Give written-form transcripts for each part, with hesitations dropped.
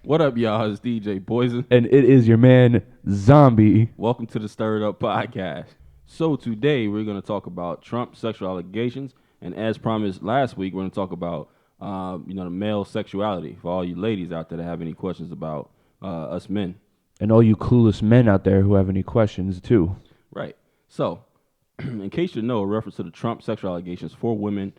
What up, y'all? It's DJ Poison. And it is your man, Zombie. Welcome to the Stirred Up Podcast. So today we're going to talk about Trump sexual allegations. And as promised last week, we're going to talk about, the male sexuality for all you ladies out there that have any questions about us men. And all you clueless men out there who have any questions, too. Right. So, in case you know, a reference to the Trump sexual allegations, 4 women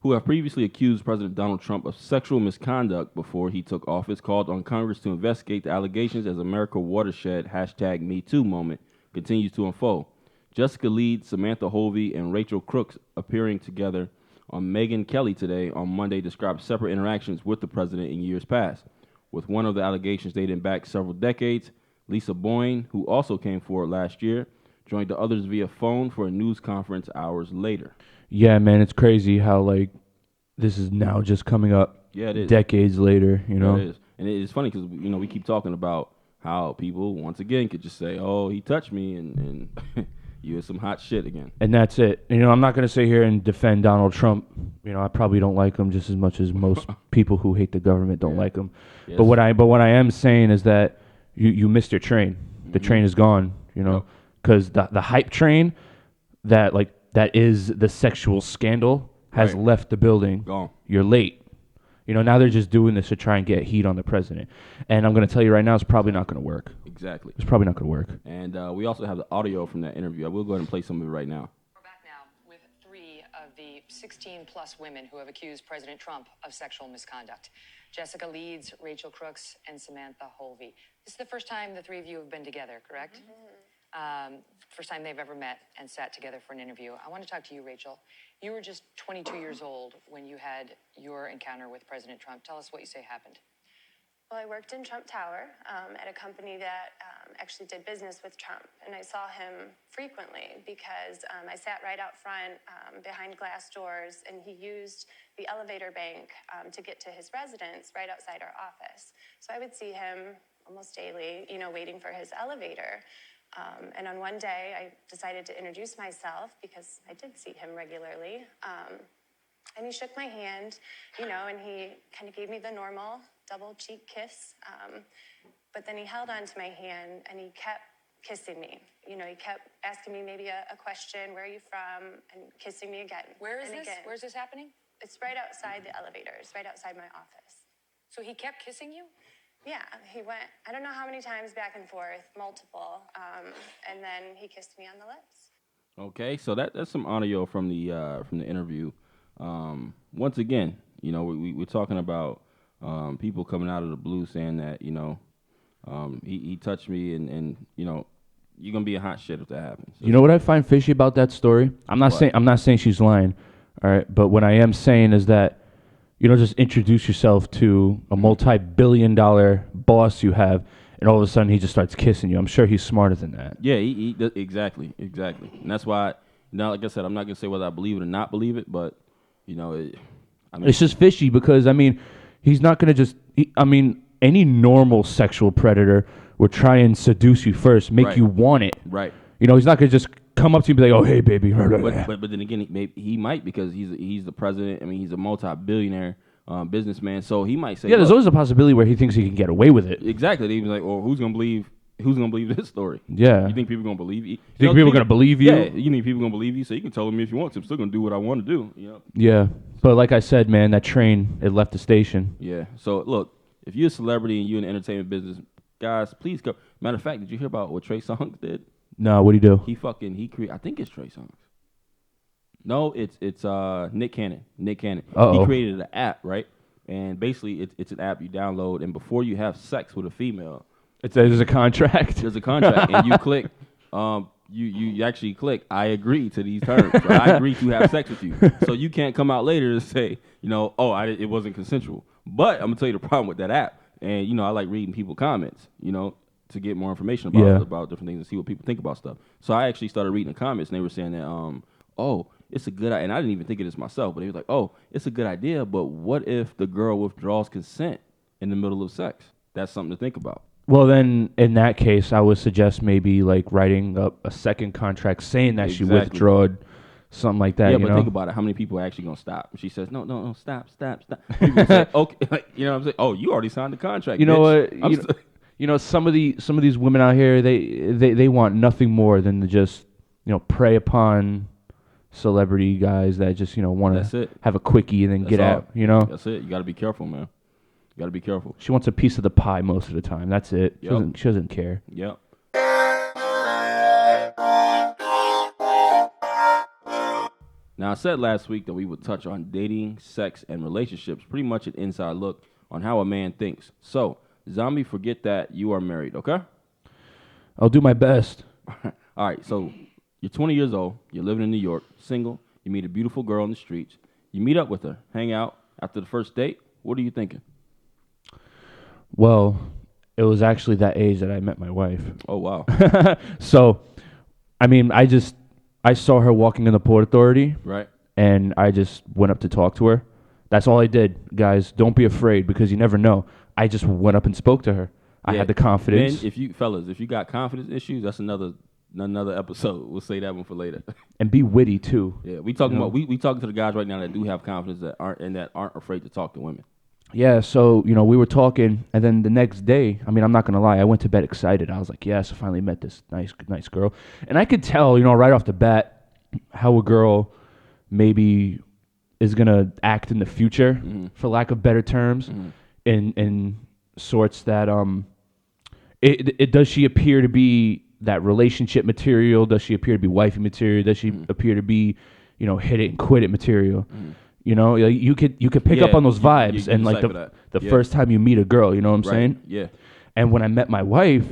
who have previously accused President Donald Trump of sexual misconduct before he took office, called on Congress to investigate the allegations as America Watershed #MeToo moment continues to unfold. Jessica Leeds, Samantha Hovey, and Rachel Crooks appearing together on Megyn Kelly today on Monday described separate interactions with the president in years past, with one of the allegations dating back several decades. Lisa Boyne, who also came forward last year, joined the others via phone for a news conference hours later. Yeah, man, it's crazy how, this is now just coming up decades later, you know? Yeah, it is. And it's funny because, we keep talking about how people, once again, could just say, oh, he touched me, and you had some hot shit again. And that's it. I'm not going to sit here and defend Donald Trump. I probably don't like him just as much as most people who hate the government don't like him. Yes. But what I am saying is that you missed your train. The train is gone, because the hype train that is the sexual scandal has left the building. Gone. You're late. Now they're just doing this to try and get heat on the president. And I'm going to tell you right now, it's probably not going to work. Exactly. It's probably not going to work. And we also have the audio from that interview. I will go ahead and play some of it right now. We're back now with 3 of the 16-plus women who have accused President Trump of sexual misconduct. Jessica Leeds, Rachel Crooks, and Samantha Hovey. This is the first time the 3 of you have been together, correct? Mm-hmm. First time they've ever met and sat together for an interview. I want to talk to you, Rachel. You were just 22 years old when you had your encounter with President Trump. Tell us what you say happened. Well, I worked in Trump Tower at a company that actually did business with Trump, and I saw him frequently because I sat right out front behind glass doors, and he used the elevator bank to get to his residence right outside our office. So I would see him almost daily, waiting for his elevator. And on one day, I decided to introduce myself because I did see him regularly. And he shook my hand, and he kind of gave me the normal double cheek kiss. But then he held on to my hand and he kept kissing me. He kept asking me maybe a question, where are you from? And kissing me again. Where is this? Where's this happening? It's right outside the elevator. It's right outside my office. So he kept kissing you? Yeah, he went, I don't know how many times back and forth, multiple, and then he kissed me on the lips. Okay, so that's some audio from the interview. Once again, we're talking about people coming out of the blue saying that he touched me, and you're gonna be a hot shit if that happens. You know what I find fishy about that story? I'm not saying she's lying, all right. But what I am saying is that just introduce yourself to a multi-billion-dollar boss you have, and all of a sudden he just starts kissing you. I'm sure he's smarter than that. Yeah, he exactly. And that's why, now, like I said, I'm not going to say whether I believe it or not believe it, but, it's just fishy because, he's not going to just, any normal sexual predator would try and seduce you first, make you want it. Right. He's not going to just come up to you and be like, oh, hey, baby. But then again, he might, because he's the president. He's a multi-billionaire businessman, so he might say, yeah, there's always a possibility where he thinks he can get away with it. Exactly. He was like, well, who's gonna believe this story? Yeah. You think people gonna believe you? You think people are gonna believe you? Yeah. You think people gonna believe you? So you can tell me if you want to. I'm still gonna do what I want to do. Yeah. But like I said, man, that train, it left the station. Yeah. So look, if you're a celebrity and you're in the entertainment business, guys, please go. Matter of fact, did you hear about what Trey Songz did? No, what'd he do? He created. I think it's Trey Songz. No, it's Nick Cannon. Uh-oh. He created an app, right? And basically, it's an app you download, and before you have sex with a female, there's a contract. There's a contract, and you click. You actually click, I agree to these terms. Or, I agree to have sex with you. So you can't come out later and say, it wasn't consensual. But I'm gonna tell you the problem with that app, and I like reading people's comments, to get more information about different things and see what people think about stuff. So I actually started reading the comments, and they were saying that, it's a good idea. And I didn't even think of this myself, but he was like, oh, it's a good idea, but what if the girl withdraws consent in the middle of sex? That's something to think about. Well, then, in that case, I would suggest maybe, writing up a second contract saying that she withdrew something like that. Yeah, you but know? think about it. How many people are actually gonna stop? She says, no, stop. People say, okay, like, you know what I'm saying? Oh, you already signed the contract. You know bitch. what? You know, some of these women out here, they want nothing more than to just, prey upon celebrity guys that just, want to have a quickie and then get out, That's it. You got to be careful, man. You got to be careful. She wants a piece of the pie most of the time. That's it. Yep. She doesn't care. Yep. Now, I said last week that we would touch on dating, sex, and relationships, pretty much an inside look on how a man thinks. So, Zombie, forget that you are married, okay? I'll do my best. All right, so you're 20 years old, you're living in New York, single, you meet a beautiful girl on the streets, you meet up with her, hang out. After the first date, what are you thinking? Well, it was actually that age that I met my wife. Oh, wow. So, I mean, I saw her walking in the Port Authority. Right. And I just went up to talk to her. That's all I did. Guys, don't be afraid because you never know. I just went up and spoke to her. I had the confidence. Men, if you got confidence issues, that's another episode. We'll say that one for later. And be witty too. Yeah, we talking about we talking to the guys right now that do have confidence that aren't afraid to talk to women. Yeah, so, we were talking, and then the next day, I mean, I'm not going to lie, I went to bed excited. I was like, yes, I finally met this nice girl. And I could tell, right off the bat, how a girl maybe is going to act in the future, for lack of better terms, in sorts that, does she appear to be that relationship material? Does she appear to be wifey material? Does she appear to be, hit it and quit it material? You could pick up on those vibes, and like the first time you meet a girl, you know what I'm saying? Yeah. And when I met my wife,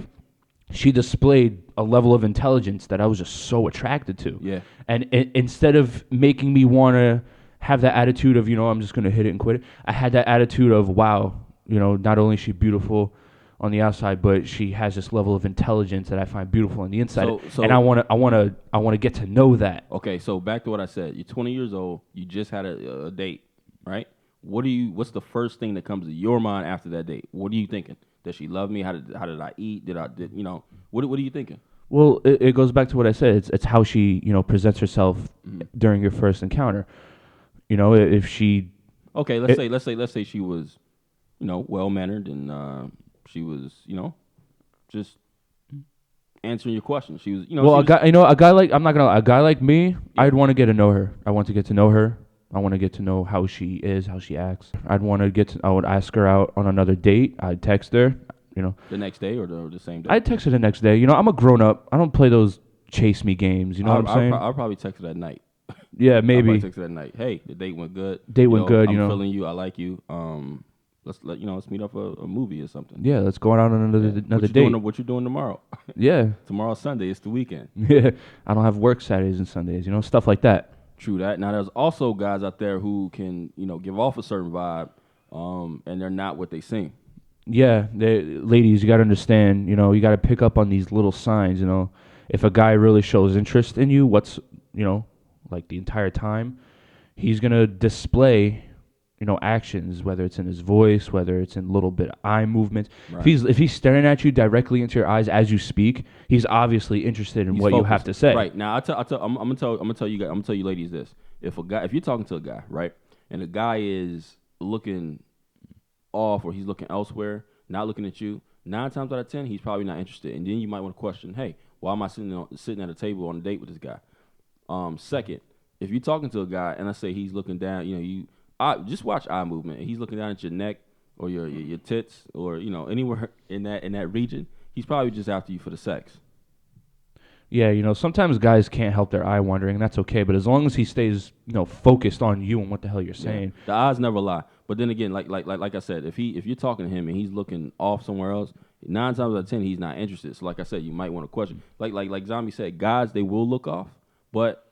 she displayed a level of intelligence that I was just so attracted to. Yeah. And instead of making me want to have that attitude of, I'm just going to hit it and quit it, I had that attitude of, wow, not only is she beautiful on the outside, but she has this level of intelligence that I find beautiful on the inside. And I want to get to know that. Okay, so back to what I said. You're 20 years old. You just had a date, right? What's the first thing that comes to your mind after that date? What are you thinking? Does she love me? How did I eat? What are you thinking? Well, it goes back to what I said. It's how she, presents herself during your first encounter. If she let's say she was, well mannered and she was, just answering your questions. She was, a guy like me, I'd want to get to know her. I want to get to know her. I want to get to know how she is, how she acts. I would ask her out on another date. I'd text her, The next day or the same day? I'd text her the next day. I'm a grown up. I don't play those chase me games. You know what I'm saying? I'll probably text her that night. Yeah, maybe. I'll text her that night. Hey, the date went good. I'm feeling you. I like you. Let's meet up for a movie or something. Yeah, let's go out on another date. What you doing tomorrow? Yeah. Tomorrow's Sunday. It's the weekend. Yeah. I don't have work Saturdays and Sundays, stuff like that. True that. Now, there's also guys out there who can, give off a certain vibe, and they're not what they seem. Yeah. Ladies, you got to understand, you got to pick up on these little signs, If a guy really shows interest in you, like the entire time, he's going to display actions, whether it's in his voice, whether it's in little bit of eye movements. Right. If he's staring at you directly into your eyes as you speak, he's obviously interested in what focused. You have to say. Right. Now, I'm gonna tell you ladies this. If you're talking to a guy, right, and the guy is looking off or he's looking elsewhere, not looking at you, 9 times out of 10, he's probably not interested. And then you might want to question, hey, why am I sitting at a table on a date with this guy? Second, if you're talking to a guy and I say he's looking down, just watch eye movement. He's looking down at your neck or your tits or anywhere in that region. He's probably just after you for the sex. Yeah, sometimes guys can't help their eye wandering, and that's okay. But as long as he stays, focused on you and what the hell you're saying, the eyes never lie. But then again, like I said, if you're talking to him and he's looking off somewhere else, 9 times out of 10 he's not interested. So like I said, you might want to question. Like Zombie said, guys, they will look off, but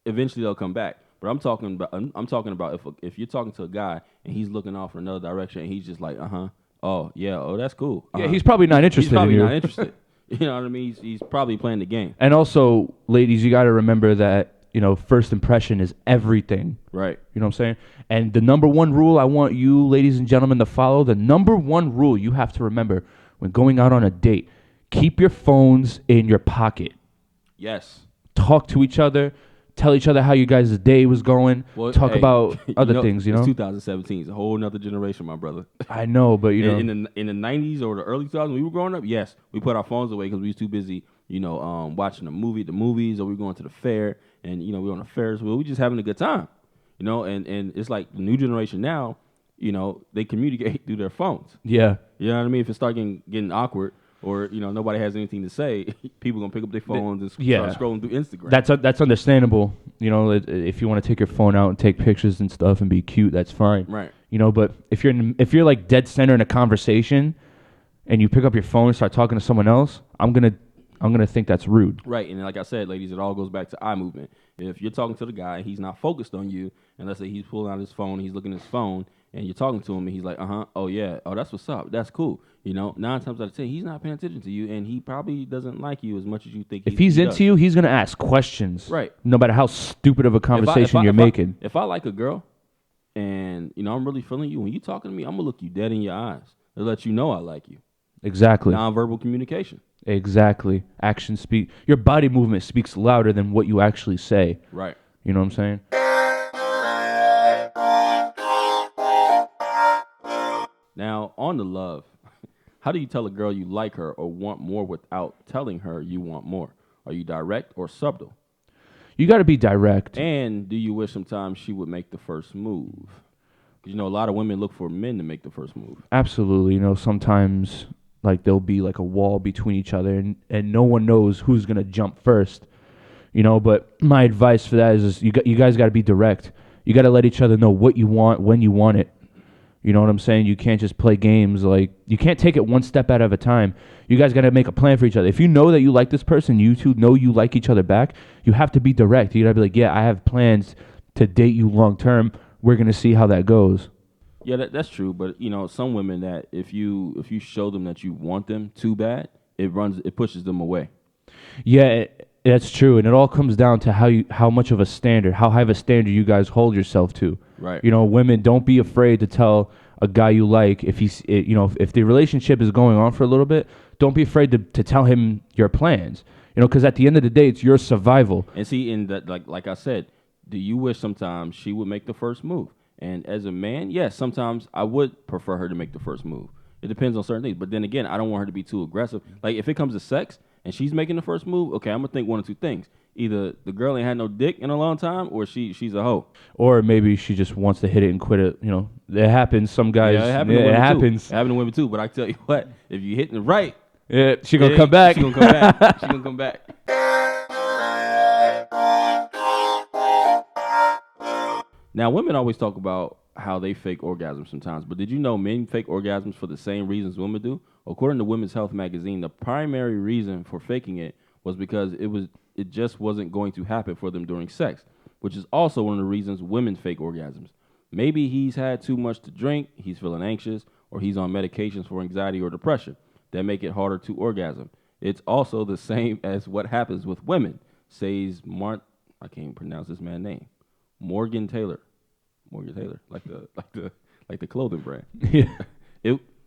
eventually they'll come back. But I'm talking about if you're talking to a guy and he's looking off in another direction and he's just like, oh yeah, oh that's cool. Yeah, he's probably not interested. He's probably in you. not interested. You know what I mean? He's probably playing the game. And also, ladies, you got to remember that first impression is everything. Right. You know what I'm saying? And the number one rule I want you, ladies and gentlemen, to follow. The number one rule you have to remember when going out on a date: keep your phones in your pocket. Yes. Talk to each other. tell each other how you guys' day was going. Well, talk hey, about other things, It's 2017. It's a whole nother generation, my brother. I know, but in the 90s or the early 2000s, when we were growing up, yes, we put our phones away because we was too busy, watching the movies, or we were going to the fair, and we were on a Ferris wheel. We just having a good time, and it's like the new generation now, they communicate through their phones. Yeah. You know what I mean? If it starts getting awkward, or nobody has anything to say, people gonna pick up their phones and start scrolling through Instagram. That's understandable. If you want to take your phone out and take pictures and stuff and be cute, that's fine. Right. But if you're like dead center in a conversation, and you pick up your phone and start talking to someone else, I'm gonna think that's rude. Right. And like I said, ladies, it all goes back to eye movement. If you're talking to the guy and he's not focused on you, and let's say he's pulling out his phone, he's looking at his phone, and you're talking to him, and he's like, oh yeah, oh that's what's up, that's cool. 9 times out of 10, he's not paying attention to you, and he probably doesn't like you as much as you think. If he's into you, he's gonna ask questions. Right. No matter how stupid of a conversation you're making. If I like a girl, and I'm really feeling you, when you talking to me, I'm gonna look you dead in your eyes to let you know I like you. Exactly. Nonverbal communication. Exactly. Action speak. Your body movement speaks louder than what you actually say. Right. You know what I'm saying? Now, on the love, how do you tell a girl you like her or want more without telling her you want more? Are you direct or subtle? You got to be direct. And do you wish sometimes she would make the first move? Because, a lot of women look for men to make the first move. Absolutely. Sometimes like there'll be like a wall between each other, and no one knows who's going to jump first. But my advice for that is you guys got to be direct. You got to let each other know what you want, when you want it. You know what I'm saying? You can't just play games. Like, you can't take it one step at a time. You guys got to make a plan for each other. If you know that you like this person, you two know you like each other back, you have to be direct. You got to be like, yeah, I have plans to date you long term. We're going to see how that goes. Yeah, that's true. But, some women that if you show them that you want them too bad, it pushes them away. Yeah, that's true. And it all comes down to how much of a standard, how high of a standard you guys hold yourself to. Right. Women, don't be afraid to tell a guy you like if if the relationship is going on for a little bit, don't be afraid to tell him your plans. Because at the end of the day, it's your survival. And see, in that, like I said, do you wish sometimes she would make the first move? And as a man, yes, sometimes I would prefer her to make the first move. It depends on certain things. But then again, I don't want her to be too aggressive. Like, if it comes to sex and she's making the first move, okay, I'm going to think one of two things. Either the girl ain't had no dick in a long time, or she's a hoe. Or maybe she just wants to hit it and quit it. It happens. Some guys, yeah, it happens. It happens to women too. But I tell you what, if you hitting it right, yeah, she gonna come back. She gonna come back. She gonna come back. Now, women always talk about how they fake orgasms sometimes, but did you know men fake orgasms for the same reasons women do? According to Women's Health magazine, the primary reason for faking it was because it just wasn't going to happen for them during sex, which is also one of the reasons women fake orgasms. Maybe he's had too much to drink, he's feeling anxious, or he's on medications for anxiety or depression that make it harder to orgasm. It's also the same as what happens with women, says I can't pronounce this man's name. Morgan Taylor, like the clothing brand. Yeah.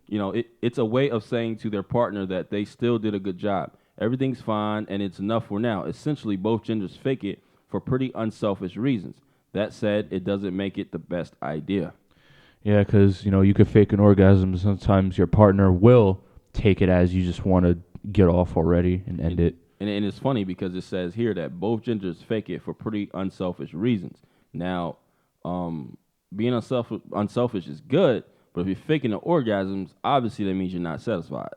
It's a way of saying to their partner that they still did a good job. Everything's fine and it's enough for now. Essentially, both genders fake it for pretty unselfish reasons. That said, it doesn't make it the best idea. Yeah, because you could fake an orgasm. Sometimes your partner will take it as you just want to get off already and end it. And it's funny because it says here that both genders fake it for pretty unselfish reasons. Now, being unselfish is good, but if you're faking the orgasms, obviously that means you're not satisfied.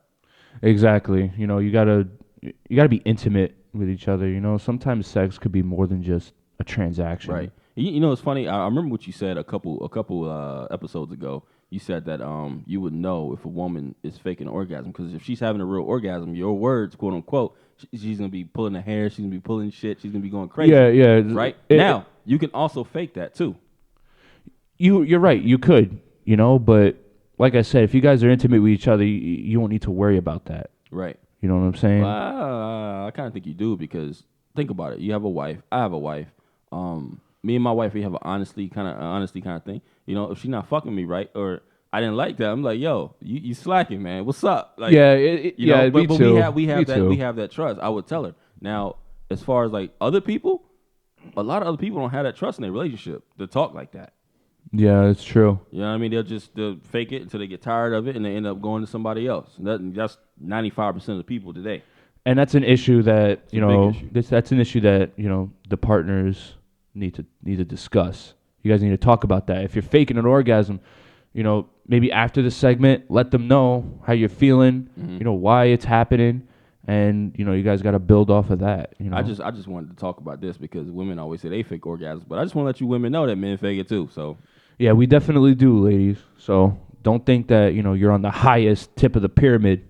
Exactly. You gotta be intimate with each other. Sometimes sex could be more than just a transaction. Right. It's funny. I remember what you said a couple episodes ago. You said that you would know if a woman is faking an orgasm because if she's having a real orgasm, your words, quote unquote, she's gonna be pulling her hair, she's gonna be pulling shit, she's gonna be going crazy. Yeah. Right. Now you can also fake that too. You're right. You could. But like I said, if you guys are intimate with each other, you won't need to worry about that. Right. You know what I'm saying? Well, I kind of think you do because think about it. You have a wife. I have a wife. Me and my wife, we have an honesty kind of thing. If she's not fucking me right or I didn't like that, I'm like, yo, you slacking, man. What's up? Like, yeah, but too. we have that trust. I would tell her. Now, as far as like other people, a lot of other people don't have that trust in their relationship to talk like that. Yeah, it's true. You know what I mean? They'll fake it until they get tired of it, and they end up going to somebody else. And that's 95% of the people today. And that's an issue that issue. that's an issue that the partners need to discuss. You guys need to talk about that. If you're faking an orgasm, maybe after the segment, let them know how you're feeling. Why it's happening, and you guys got to build off of that. I just wanted to talk about this because women always say they fake orgasms, but I just want to let you women know that men fake it too. So yeah, we definitely do, ladies. So don't think that you're on the highest tip of the pyramid,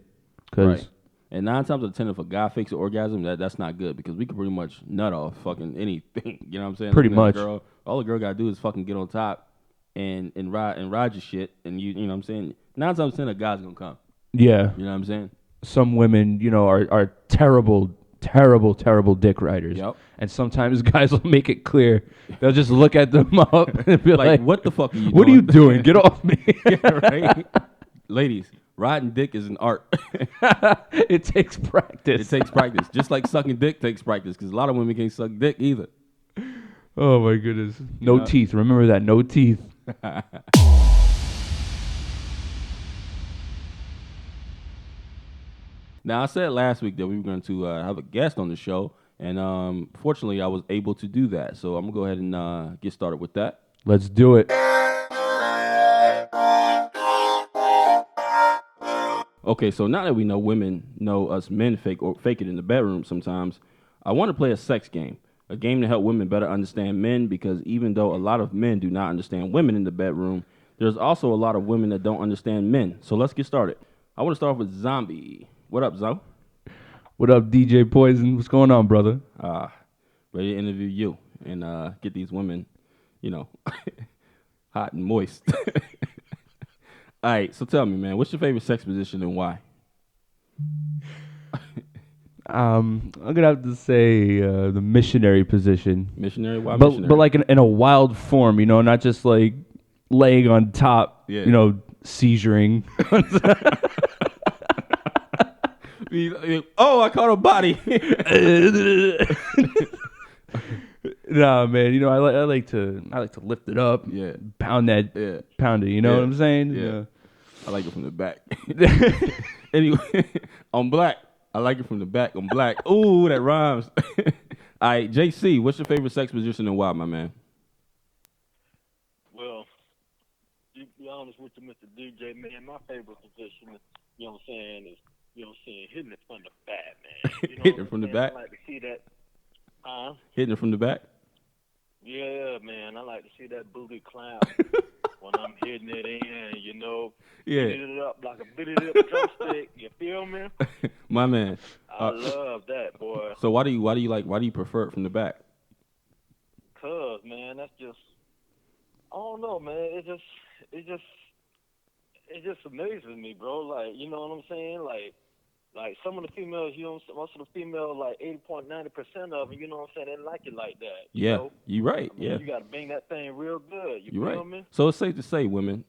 because. Right. And 9 times out of 10, if a guy fakes an orgasm, that's not good because we can pretty much nut off fucking anything. You know what I'm saying? Pretty much. All a girl gotta do is fucking get on top and ride your shit, and you know what I'm saying? 9 times out of 10, a guy's gonna come. Yeah. You know what I'm saying? Some women, are terrible, terrible, terrible dick riders. Yep. And sometimes guys will make it clear. They'll just look at them up and be like, what the fuck are you doing? What are you doing? Get off me. Yeah, right? Ladies, riding dick is an art. It takes practice. It takes practice. Just like sucking dick takes practice because a lot of women can't suck dick either. Oh, my goodness. No teeth. Remember that. No teeth. Now, I said last week that we were going to have a guest on the show, and fortunately, I was able to do that. So I'm going to go ahead and get started with that. Let's do it. Okay, so now that we know women know us men fake it in the bedroom sometimes, I want to play a sex game, a game to help women better understand men, because even though a lot of men do not understand women in the bedroom, there's also a lot of women that don't understand men. So let's get started. I want to start off with Zombie. What up, Zo? What up, DJ Poison? What's going on, brother? Ready to interview you and get these women, hot and moist. All right, so tell me, man, what's your favorite sex position and why? I'm gonna have to say the missionary position. Missionary? Why but, missionary? But like in a wild form, not just like laying on top, seizuring. Oh, I caught a body. Nah, man. I like to lift it up. Yeah. Pound that. Yeah. Pound it. You know what I'm saying? Yeah. I like it from the back. Anyway, on black. I like it from the back. On black. Ooh, that rhymes. All right, JC, what's your favorite sex position and why, my man? Well, to be honest with you, Mr. DJ, man, my favorite position, is hitting it from the back, man. Hitting it from the back? I like to see that. Hitting it from the back? Yeah, man. I like to see that booty clap when I'm hitting it in, Yeah. Hitting it up like a bitty drumstick. You feel me? My man. I love that, boy. So why do you prefer it from the back? Cause, man, that's just, I don't know, man. It just amazes me, bro. Like, you know what I'm saying? Like some of the females, most of the females, like 80.90% of them, you know what I'm saying, they like it like that. Yeah, you're right. Yeah, you gotta bang that thing real good. You you're feel right. me? So it's safe to say, women,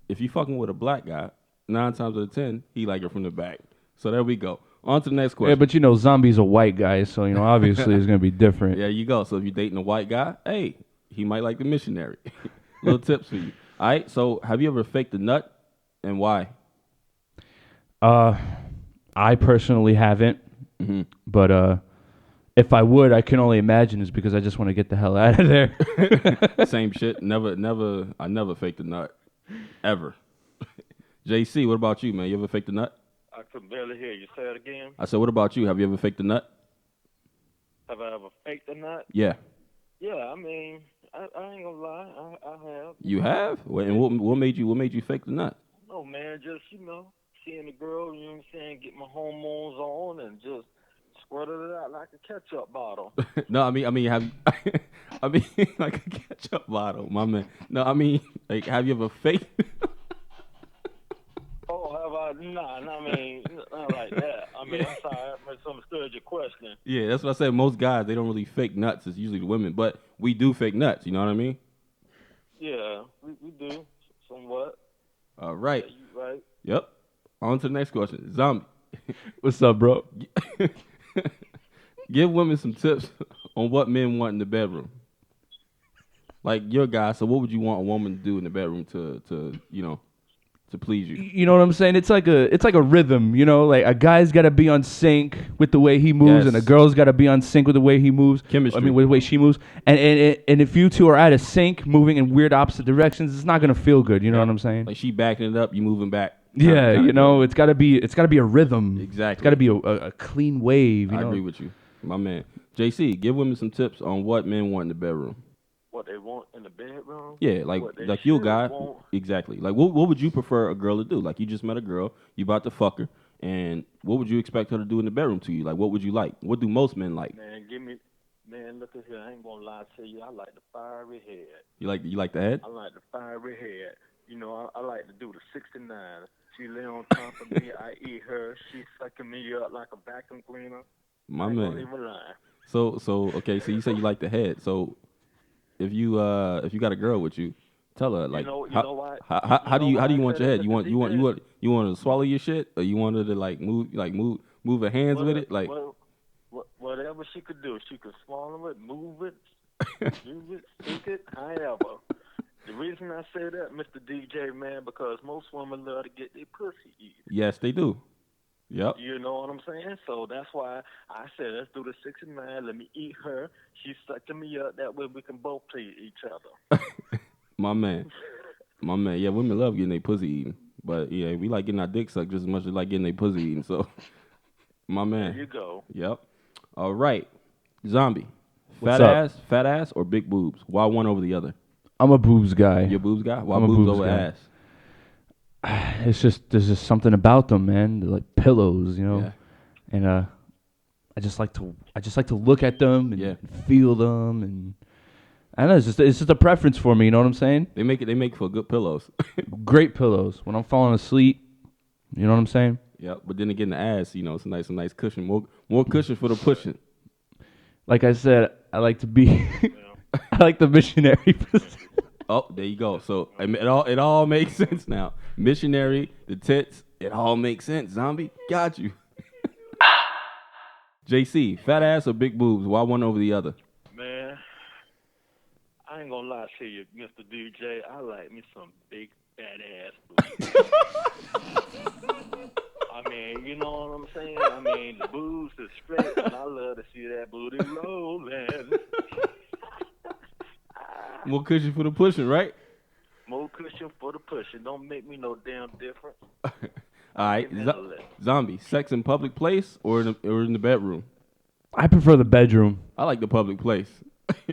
if you fucking with a black guy, 9 times out of 10, he like it from the back. So there we go. On to the next question. Yeah, but Zombie's a white guy, so obviously it's gonna be different. There you go. So if you're dating a white guy, hey, he might like the missionary. Little tips for you. All right. So have you ever faked a nut, and why? I personally haven't, but if I would, I can only imagine is because I just want to get the hell out of there. Same shit. I never faked a nut, ever. JC, what about you, man? You ever faked a nut? I could barely hear you. Say it again. I said, what about you? Have you ever faked a nut? Have I ever faked a nut? Yeah. Yeah, I mean, I ain't gonna lie, I have. You have? And what made you fake the nut? No, man, just seeing the girl, you know what I'm saying, get my hormones on and just squirted it out like a ketchup bottle. No, I mean, have like a ketchup bottle, my man. No, I mean, like, have you ever faked? Oh, have I? Nah, I mean, not like that. I mean, I'm sorry, I misunderstood your question. Yeah, that's what I said. Most guys, they don't really fake nuts. It's usually the women, but we do fake nuts. You know what I mean? Yeah, we do somewhat. All right. Yeah, you right. Yep. On to the next question. Zombie. What's up, bro? Give women some tips on what men want in the bedroom. Like you're a guy, so what would you want a woman to do in the bedroom to please you? You know what I'm saying? It's like a rhythm, you know. Like a guy's got to be on sync with the way he moves, and a girl's got to be on sync with the way he moves. Chemistry. I mean, with the way she moves. And if you two are out of sync, moving in weird opposite directions, it's not gonna feel good. You know what I'm saying? Like she backing it up, you moving back. Yeah, you know, it's gotta be a rhythm. Exactly. It's gotta be a clean wave. I agree with you, my man. JC, give women some tips on what men want in the bedroom. What they want in the bedroom? Yeah, like you a guy. Exactly. Like what would you prefer a girl to do? Like you just met a girl, you about to fuck her, and what would you expect her to do in the bedroom to you? Like what would you like? What do most men like? Man, look at here. I ain't gonna lie to you. I like the fiery head. You like the head? I like the fiery head. You know, I like to do the 69. She lay on top of me. I eat her. She sucking me up like a vacuum cleaner. My I ain't man. gonna even lie. So okay. So you say you like the head. So if you got a girl with you, tell her like how do you want your head? You want her to swallow your shit, or you want her to like move her hands with it, like whatever she could do. She could swallow it, move it, stick it, however. The reason I say that, Mr. DJ, man, because most women love to get their pussy eaten. Yes, they do. Yep. You know what I'm saying? So that's why I said, let's do the 69. Let me eat her. She's sucking me up. That way we can both please each other. My man. Yeah, women love getting their pussy eaten. But, yeah, we like getting our dick sucked just as much as like getting their pussy eaten. So, my man. There you go. Yep. All right. Zombie. What's Fat ass, or big boobs? Why one over the other? I'm a boobs guy. You're a boobs guy? Why I'm a boobs boobs over guy. ass? There's just something about them, man. They're like pillows, you know. Yeah. And I just like to look at them and feel them, and I don't know. It's just a preference for me. You know what I'm saying? They make for good pillows. Great pillows when I'm falling asleep. You know what I'm saying? Yeah. But then again, the ass, you know, it's a nice cushion. More cushion for the pushing. Like I said, I like to be. I like the missionary position. Oh, there you go. So it all makes sense now. Missionary, the tits, it all makes sense. Zombie, got you. JC, fat ass or big boobs? Why one over the other? Man, I ain't gonna lie to you, Mr. DJ. I like me some big fat ass boobs. I mean, you know what I'm saying? I mean, the boobs is straight, and I love to see that booty rolling. More cushion for the pushing, right? More cushion for the pushing. Don't make me no damn difference. All right, Zombie, sex in public place or in the bedroom? I prefer the bedroom. I like the public place.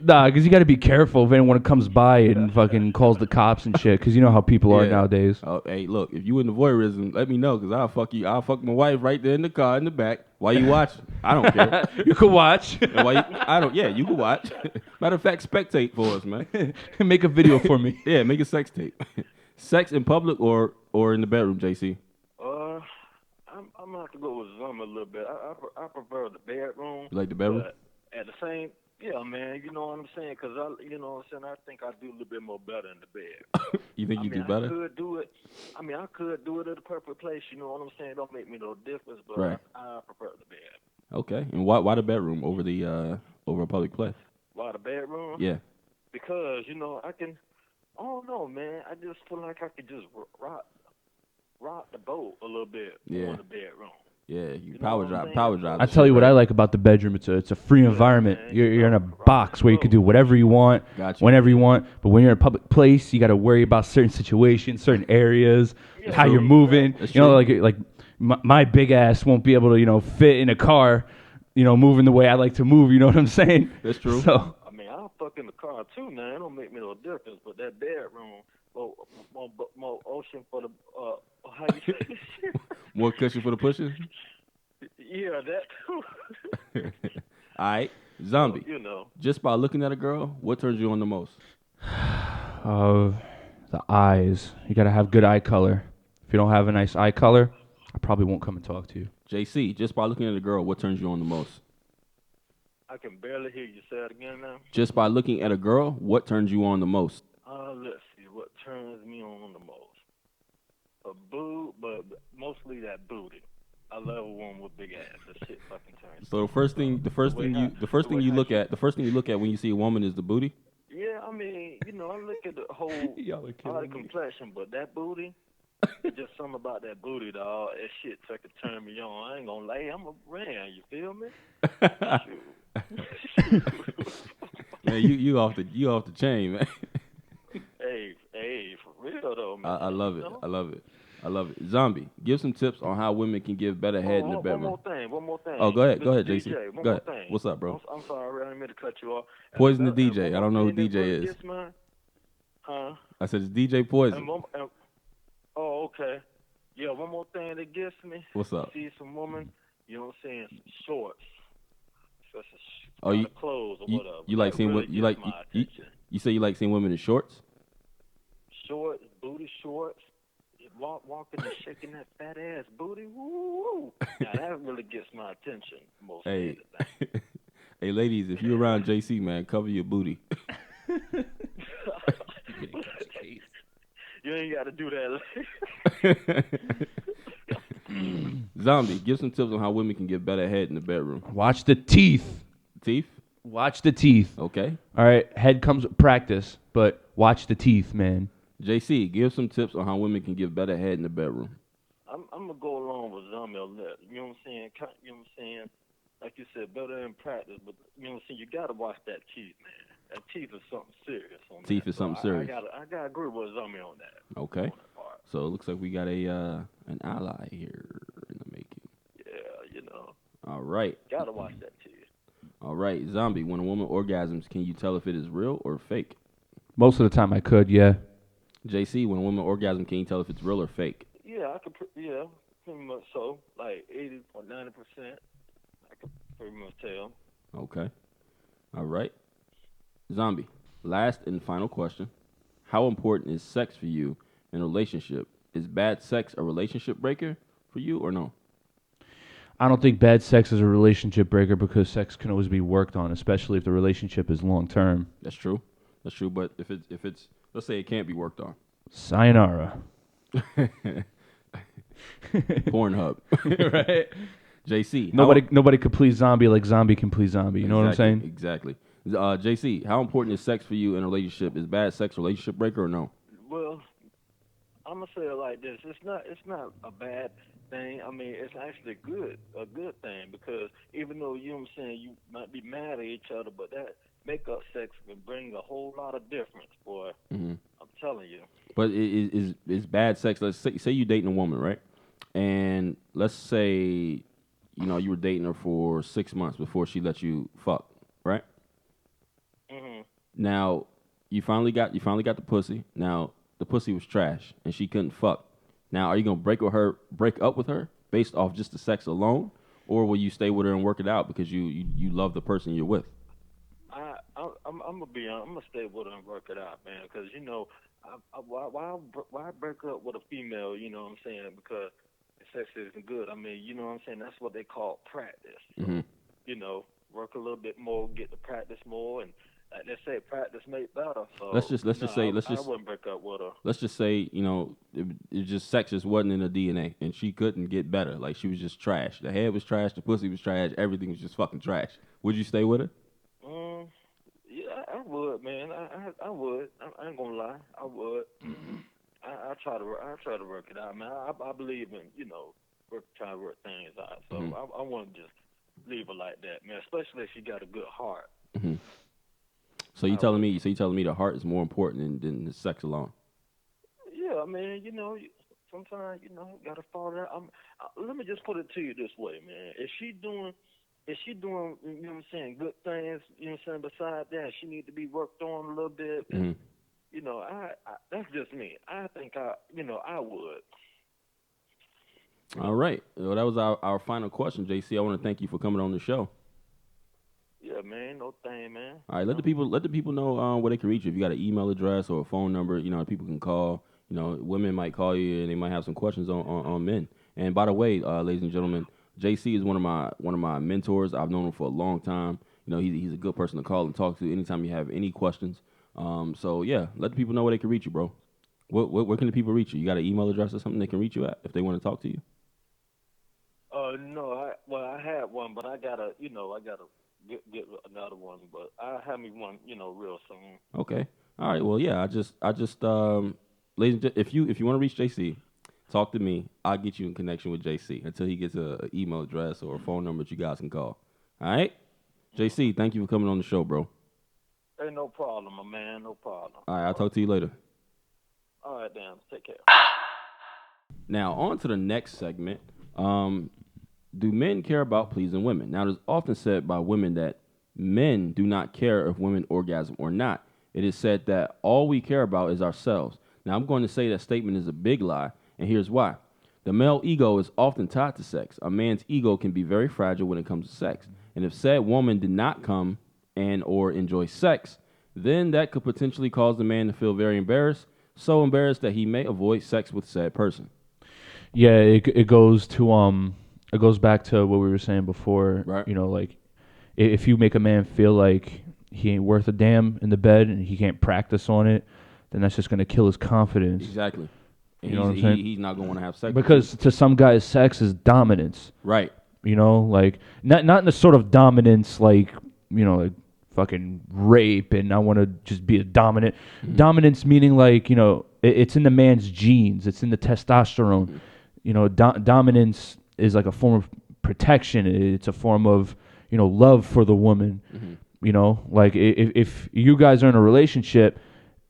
Nah, because you got to be careful if anyone comes by and fucking calls the cops and shit. Because you know how people are nowadays. Oh, hey, look, if you into voyeurism, let me know, because I'll fuck you. I'll fuck my wife right there in the car in the back while you watching. I don't care. You can watch. You can watch. Matter of fact, spectate for us, man. Make a video for me. Yeah, make a sex tape. Sex in public or in the bedroom, JC? I'm gonna have to go with Zombie a little bit. I prefer the bedroom. You like the bedroom? But at the same. Yeah, man, you know what I'm saying? Because, you know what I'm saying, I think I do a little bit more better in the bed. You think you do better? I could do it. I mean, I could do it at the perfect place, you know what I'm saying? Don't make me no difference, but right. I prefer the bed. Okay, and why the bedroom over a public place? Why the bedroom? Yeah. Because, you know, I don't know, man. I just feel like I could just rock the boat a little bit on the bedroom. Yeah, you power drive. I tell you what I like about the bedroom. It's a free environment. Man, you're in a box where you can do whatever you want, whenever you want. But when you're in a public place, you got to worry about certain situations, certain areas, how you're moving. You know, like my big ass won't be able to fit in a car, moving the way I like to move. You know what I'm saying? That's true. So I mean, I'll fuck in the car too, man. It don't make me no difference. But that bedroom, more ocean for the how you say this shit? More cushion for the pushing? Yeah, that too. All right, Zombie. You know. Just by looking at a girl, what turns you on the most? The eyes. You got to have good eye color. If you don't have a nice eye color, I probably won't come and talk to you. JC, just by looking at a girl, what turns you on the most? I can barely hear you. Say it again now. Just by looking at a girl, what turns you on the most? Let's see. What turns me on the most? A boob, but mostly that booty. I love a woman with big ass. That shit fucking turns. So the first thing you look at when you see a woman is the booty. Yeah, I mean, I look at the whole all the complexion, but that booty, it's just something about that booty, dog. That shit fucking turn me on. I ain't gonna lie, I'm a man. You feel me? Shoot. Man, you off the chain, man. Hey, for real though, man. I love it. I love it. I love it. Zombie, give some tips on how women can give better head in the bedroom. One more thing. Oh, go ahead, JC. DJ, Go more ahead. thing. What's up, bro? I'm sorry, I didn't mean to cut you off. Poison the DJ. I don't know who DJ is. Huh? I said it's DJ Poison. Oh, okay. Yeah, one more thing that gets me. What's up? See some woman, you know what I'm saying, some shorts. Clothes or whatever. You like seeing what you like? You say you like seeing women in shorts? Shorts, booty shorts. Walking and shaking that fat ass booty. Woo! Now that really gets my attention most of the time. Hey, ladies, if you're around JC, man, cover your booty. You ain't got to do that. Zombie, give some tips on how women can get better head in the bedroom. Watch the teeth. Teeth? Watch the teeth. Okay. All right. Head comes with practice, but watch the teeth, man. JC, give some tips on how women can get better head in the bedroom. I'm gonna go along with Zombie on that. You know what I'm saying? You know what I'm saying? Like you said, better in practice, but you know what I'm saying? You gotta watch that teeth, man. That teeth is something serious. Teeth is something serious. I gotta agree with Zombie on that. Okay. On that part. So it looks like we got an ally here in the making. Yeah, All right. Gotta watch that teeth. All right, Zombie. When a woman orgasms, can you tell if it is real or fake? Most of the time, I could. Yeah. JC, when a woman orgasms, can you tell if it's real or fake? Yeah, I could. Pretty much so. Like 80 or 90%, I could pretty much tell. Okay. All right. Zombie, last and final question. How important is sex for you in a relationship? Is bad sex a relationship breaker for you or no? I don't think bad sex is a relationship breaker because sex can always be worked on, especially if the relationship is long term. That's true. But if it's let's say it can't be worked on. Sayonara. Pornhub. Right? JC. Nobody could please Zombie like Zombie can please Zombie. You know what I'm saying? Exactly. JC, how important is sex for you in a relationship? Is bad sex a relationship breaker or no? Well, I'm gonna say it like this: it's not a bad thing. I mean, it's actually a good thing because even though you know what I'm saying, you might be mad at each other, but that makeup sex can bring a whole lot of difference, boy. Mm-hmm. I'm telling you. But is bad sex? Let's say you're dating a woman, right? And let's say you were dating her for 6 months before she let you fuck, right? Mm-hmm. Now you finally got the pussy. Now the pussy was trash and she couldn't fuck. Now are you gonna break up with her based off just the sex alone, or will you stay with her and work it out because you love the person you're with? I'm gonna be honest. I'm gonna stay with her and work it out, man. Because why break up with a female? You know what I'm saying? Because the sex isn't good. I mean, you know what I'm saying? That's what they call practice. Mm-hmm. Work a little bit more, get to practice more, and like they say, practice make better. So let's just say I wouldn't break up with her. Let's just say it just sex just wasn't in her DNA, and she couldn't get better. Like she was just trash. The head was trash, the pussy was trash, everything was just fucking trash. Would you stay with her? Yeah, I would, man. I would. I ain't gonna lie, I would. I try to work it out, man. I believe in trying to work things out. So I wouldn't just leave her like that, man. Especially if she got a good heart. Mm-hmm. So you telling me the heart is more important than the sex alone? Yeah, I mean, sometimes you gotta follow that. Let me just put it to you this way, man. If she doing, you know what I'm saying, good things, you know what I'm saying, besides that, she need to be worked on a little bit. Mm-hmm. I that's just me. I think I would. All right. Well, that was our final question, JC. I want to thank you for coming on the show. Yeah, man. No thing, man. All right. Let the people know where they can reach you. If you got an email address or a phone number, people can call. Women might call you and they might have some questions on men. And by the way, ladies and gentlemen, JC is one of my mentors. I've known him for a long time. He's a good person to call and talk to anytime you have any questions. So yeah, let the people know where they can reach you, bro. Where can the people reach you? You got an email address or something they can reach you at if they want to talk to you? No, I had one, but I gotta get another one. But I'll have me one, real soon. Okay. All right. Well, yeah. Ladies and if you want to reach JC, talk to me. I'll get you in connection with JC until he gets a email address or a phone number that you guys can call. All right. JC, thank you for coming on the show, bro. Hey, no problem, my man. No problem. All right. I'll talk to you later. All right, then. Take care. Now, on to the next segment. Do men care about pleasing women? Now, it is often said by women that men do not care if women orgasm or not. It is said that all we care about is ourselves. Now, I'm going to say that statement is a big lie, and here's why. The male ego is often tied to sex. A man's ego can be very fragile when it comes to sex. And if said woman did not come and or enjoy sex, then that could potentially cause the man to feel very embarrassed, so embarrassed that he may avoid sex with said person. Yeah, it goes back to what we were saying before. Right. You know, like if you make a man feel like he ain't worth a damn in the bed and he can't practice on it, then that's just going to kill his confidence. Exactly. And you know what I'm saying? He's not going to have sex. Because to some guys, sex is dominance. Right. You know, like not in the sort of dominance like, like fucking rape and I want to just be a dominant. Mm-hmm. Dominance meaning like, it's in the man's genes. It's in the testosterone. Mm-hmm. Dominance is like a form of protection. It's a form of, love for the woman. Mm-hmm. Like if you guys are in a relationship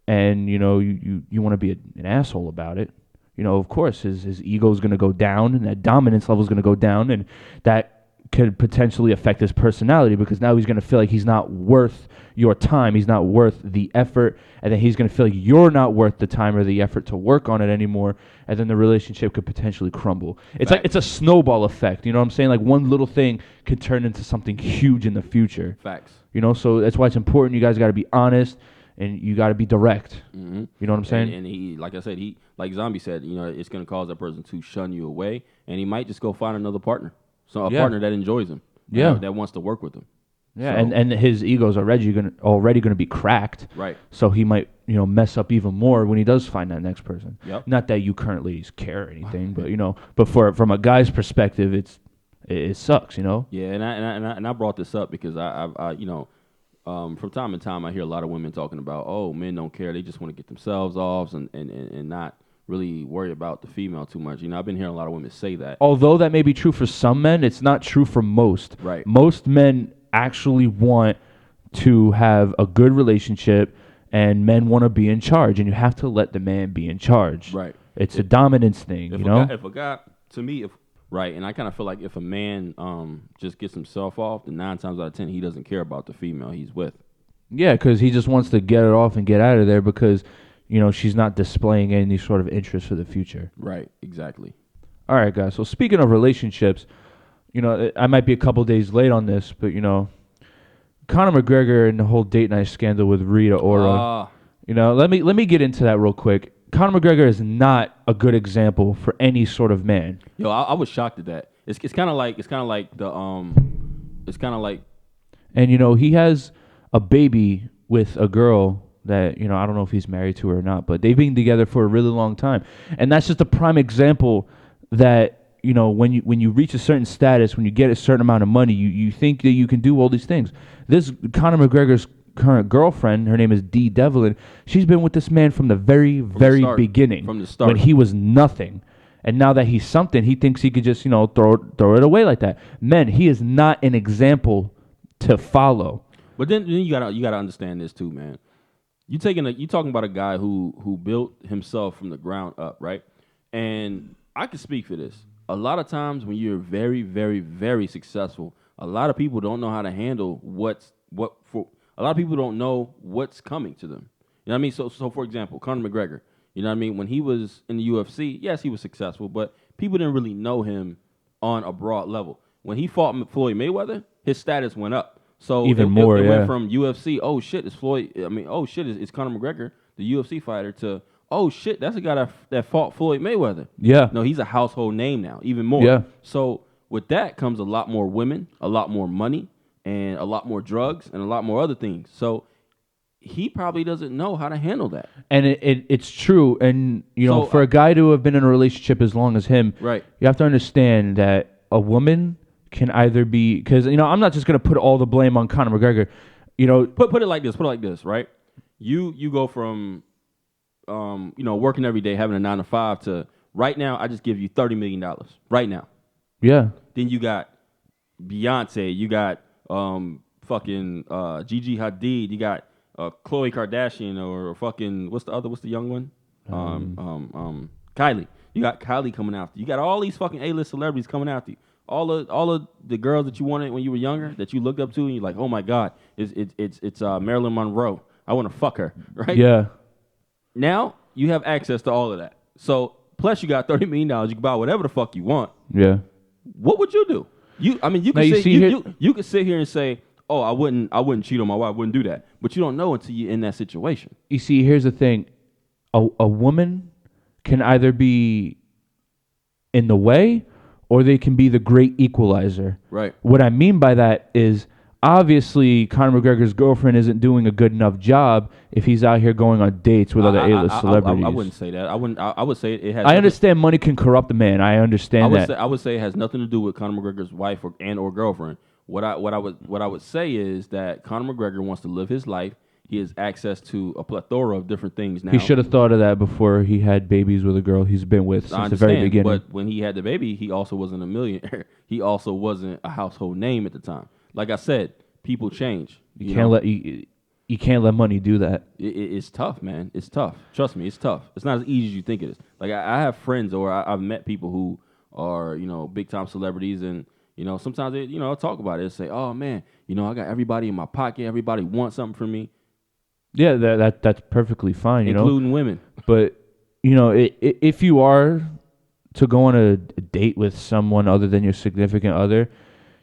and, you want to be an asshole about it, of course his ego is going to go down and that dominance level is going to go down and that could potentially affect his personality because now he's going to feel like he's not worth your time. He's not worth the effort. And then he's going to feel like you're not worth the time or the effort to work on it anymore. And then the relationship could potentially crumble. It's like it's a snowball effect. You know what I'm saying? Like one little thing could turn into something huge in the future. Facts. So that's why it's important. You guys got to be honest and you got to be direct. Mm-hmm. You know what I'm saying? And he, like I said, like Zombie said, it's going to cause that person to shun you away. And he might just go find another partner. So a partner that enjoys him, that wants to work with him. Yeah, so, and his ego's already gonna be cracked. Right. So he might mess up even more when he does find that next person. Yep. Not that you currently care or anything, but from a guy's perspective, it sucks. Yeah, and I brought this up because I from time to time I hear a lot of women talking about, oh, men don't care, they just want to get themselves off and not really worry about the female too much. I've been hearing a lot of women say that. Although that may be true for some men, it's not true for most. Right. Most men actually want to have a good relationship, and men want to be in charge, and you have to let the man be in charge. Right. It's a dominance thing, If a guy, to me, and I kind of feel like if a man just gets himself off, then 9 times out of 10 he doesn't care about the female he's with. Yeah, because he just wants to get it off and get out of there because she's not displaying any sort of interest for the future. Right, exactly. All right, guys. So speaking of relationships, I might be a couple days late on this, but Conor McGregor and the whole date night scandal with Rita Ora. Let me get into that real quick. Conor McGregor is not a good example for any sort of man. Yo, I was shocked at that. It's kind of like and he has a baby with a girl that, I don't know if he's married to her or not, but they've been together for a really long time. And that's just a prime example that, when you reach a certain status, when you get a certain amount of money, you think that you can do all these things. This Conor McGregor's current girlfriend, her name is Dee Devlin, she's been with this man from the very beginning. From the start. When he was nothing. And now that he's something, he thinks he could just, throw it away like that. Men, he is not an example to follow. But then you gotta understand this too, man. You talking about a guy who built himself from the ground up, right? And I can speak for this. A lot of times when you're very, very, very successful, a lot of people don't know how to handle a lot of people don't know what's coming to them. You know what I mean? So for example, Conor McGregor, you know what I mean? When he was in the UFC, yes, he was successful, but people didn't really know him on a broad level. When he fought Floyd Mayweather, his status went up. So it went from UFC, oh shit, it's Conor McGregor, the UFC fighter, to oh shit, that's a guy that fought Floyd Mayweather. Yeah. No, he's a household name now, even more. Yeah. So with that comes a lot more women, a lot more money, and a lot more drugs, and a lot more other things. So he probably doesn't know how to handle that. And it's true. And, for a guy to have been in a relationship as long as him, right, you have to understand that a woman can either be, because I'm not just gonna put all the blame on Conor McGregor. Put it like this. Put it like this, right? You go from working every day, having a 9 to 5 to right now. I just give you $30 million right now. Yeah. Then you got Beyonce. You got fucking Gigi Hadid. You got Khloe Kardashian or fucking what's the young one? Kylie. You got Kylie coming after you. You got all these fucking A-list celebrities coming after you. All of the girls that you wanted when you were younger, that you looked up to, and you're like, oh my God, it's Marilyn Monroe. I want to fuck her, right? Yeah. Now you have access to all of that. So plus you got $30 million. You can buy whatever the fuck you want. Yeah. What would you do? You could sit here and say, oh, I wouldn't cheat on my wife. I wouldn't do that. But you don't know until you're in that situation. You see, here's the thing: a woman can either be in the way, or they can be the great equalizer. Right. What I mean by that is, obviously, Conor McGregor's girlfriend isn't doing a good enough job if he's out here going on dates with other A-list celebrities. I wouldn't say that. I would say it has. I understand money can corrupt a man. I understand that. I would say it has nothing to do with Conor McGregor's wife or girlfriend. What I would say is that Conor McGregor wants to live his life. He has access to a plethora of different things now. He should have thought of that before he had babies with a girl he's been with since the very beginning. But when he had the baby, he also wasn't a millionaire. He also wasn't a household name at the time. Like I said, people change. You can't let money do that. It's tough, man. It's tough. Trust me, it's tough. It's not as easy as you think it is. Like I have friends, or I've met people who are big time celebrities, and sometimes they talk about it and say, oh man, I got everybody in my pocket. Everybody wants something from me. Yeah, that's perfectly fine, including women. But if you are to go on a date with someone other than your significant other,